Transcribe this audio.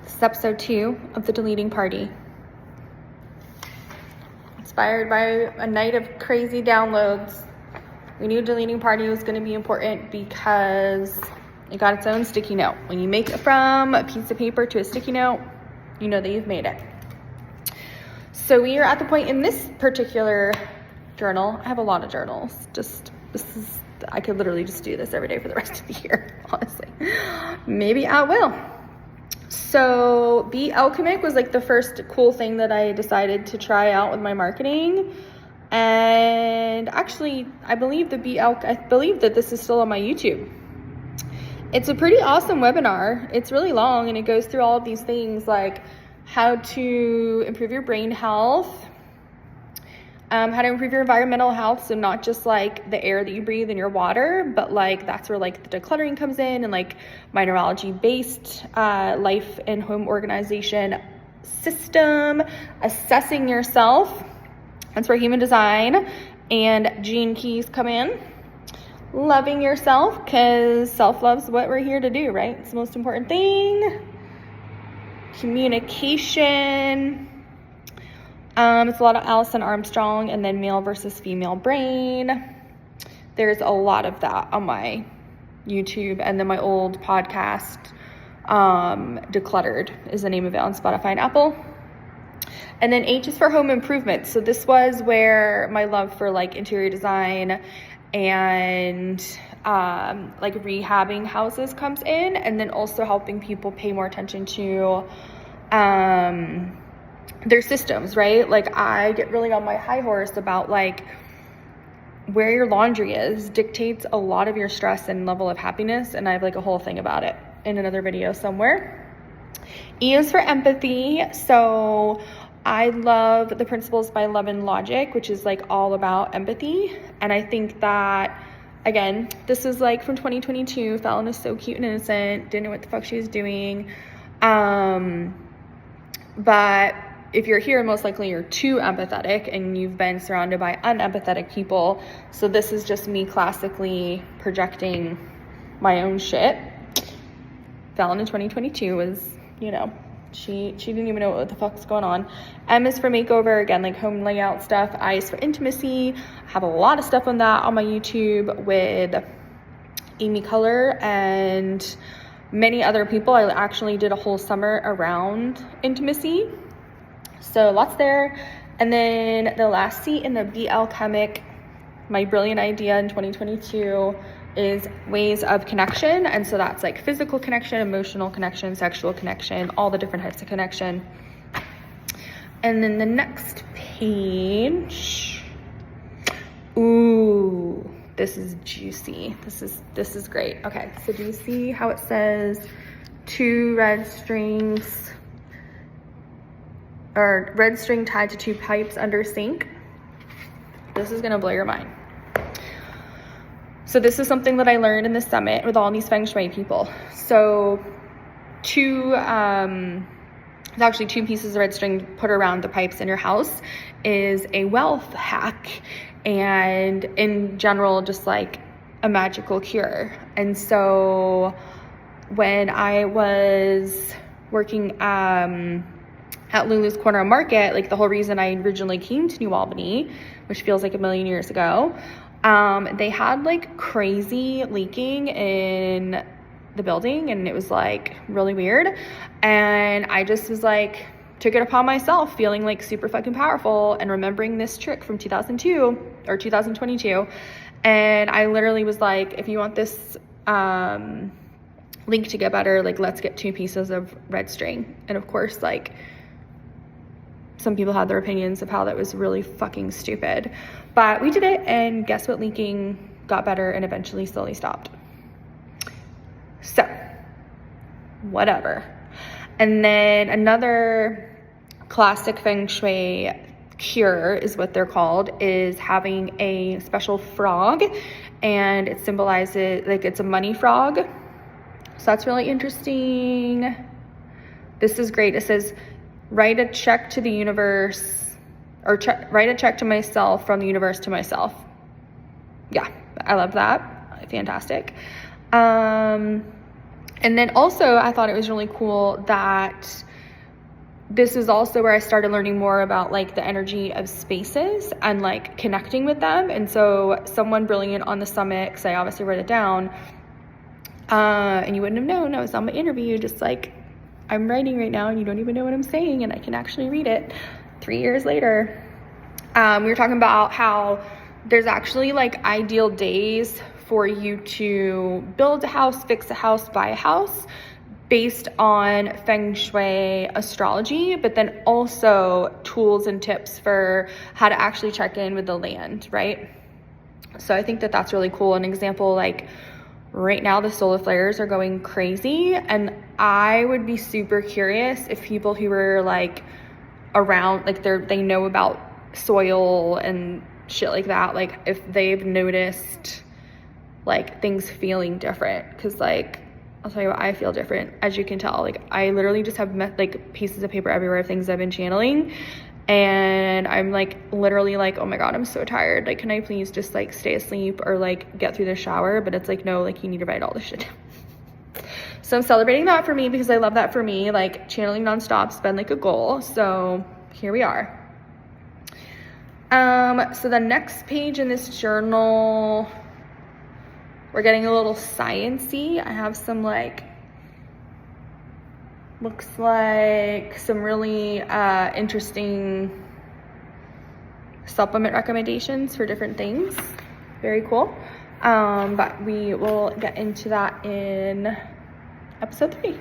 This is episode 2 of the deleting party. Inspired by a night of crazy downloads. We knew deleting party was going to be important because it got its own sticky note. When you make it from a piece of paper to a sticky note, you know that you've made it. So we are at the point in this particular journal. I have a lot of journals. I could literally just do this every day for the rest of the year, honestly. Maybe I will. So Be Alchemic was like the first cool thing that I decided to try out with my marketing. And actually, I believe that this is still on my YouTube. It's a pretty awesome webinar. It's really long and it goes through all of these things like how to improve your brain health, how to improve your environmental health. So not just like the air that you breathe in your water, but like that's where like the decluttering comes in, and like my neurology-based life and home organization system, assessing yourself. That's where human design and gene keys come in. Loving yourself, because self-love's what we're here to do, right? It's the most important thing. Communication. It's a lot of Allison Armstrong, and then male versus female brain. There's a lot of that on my YouTube, and then my old podcast, Decluttered is the name of it on Spotify and Apple. And then H is for home improvement. So this was where my love for like interior design and like rehabbing houses comes in, and then also helping people pay more attention to their systems, right? Like I get really on my high horse about like where your laundry is dictates a lot of your stress and level of happiness, and I have like a whole thing about it in another video somewhere. E is for empathy. So I love the Principles by Love and Logic, which is like all about empathy. And I think that, again, this is like from 2022. Fallon is so cute and innocent, didn't know what the fuck she was doing. But if you're here, most likely you're too empathetic and you've been surrounded by unempathetic people. So this is just me classically projecting my own shit. Fallon in 2022 was, you know, she didn't even know what the fuck's going on. M is for makeover, again, like home layout stuff. I is for intimacy. I have a lot of stuff on that on my YouTube with Amy Color and many other people. I actually did a whole summer around intimacy. So lots there. And then the last C in the Be Alchemic, my brilliant idea in 2022 is ways of connection. And so that's like physical connection, emotional connection, sexual connection, all the different types of connection. And then the next page, ooh, this is juicy. This is great. Okay, so do you see how it says 2 red strings, or red string tied to 2 pipes under sink? This is gonna blow your mind. So this is something that I learned in the summit with all these feng shui people. So there's actually 2 pieces of red string put around the pipes in your house is a wealth hack, and in general, just like a magical cure. And so when I was working at Lulu's Corner Market, like the whole reason I originally came to New Albany, which feels like a million years ago, they had like crazy leaking in the building, and it was like really weird. And I just was like, took it upon myself, feeling like super fucking powerful and remembering this trick from 2002 or 2022. And I literally was like, if you want this leak to get better, like let's get 2 pieces of red string. And of course, like some people had their opinions of how that was really fucking stupid, but we did it, and guess what? Leaking got better and eventually slowly stopped. So whatever. And then another classic feng shui cure is what they're called, is having a special frog, and it symbolizes like it's a money frog. So that's really interesting. This is great. It says, write a check to the universe, or write a check to myself from the universe to myself. Yeah, I love that. Fantastic. And then also I thought it was really cool that this is also where I started learning more about like the energy of spaces and like connecting with them. And so someone brilliant on the summit, because I obviously wrote it down, and you wouldn't have known I was on my interview, just like I'm writing right now and you don't even know what I'm saying and I can actually read it 3 years later. We were talking about how there's actually like ideal days for you to build a house, fix a house, buy a house based on feng shui astrology, but then also tools and tips for how to actually check in with the land, right? So I think that that's really cool. An example, like right now the solar flares are going crazy, and I would be super curious if people who were like around, like they know about soil and shit like that, like if they've noticed like things feeling different, because like I'll tell you what, I feel different, as you can tell. Like I literally just have like pieces of paper everywhere of things I've been channeling, and I'm like literally like, oh my god, I'm so tired, like can I please just like stay asleep or like get through the shower? But it's like, no, like you need to write all this shit down. So I'm celebrating that for me because I love that for me. Like channeling nonstop's been like a goal, so here we are. So the next page in this journal, we're getting a little science-y. I have some like, looks like some really interesting supplement recommendations for different things. Very cool. But we will get into that in episode 3.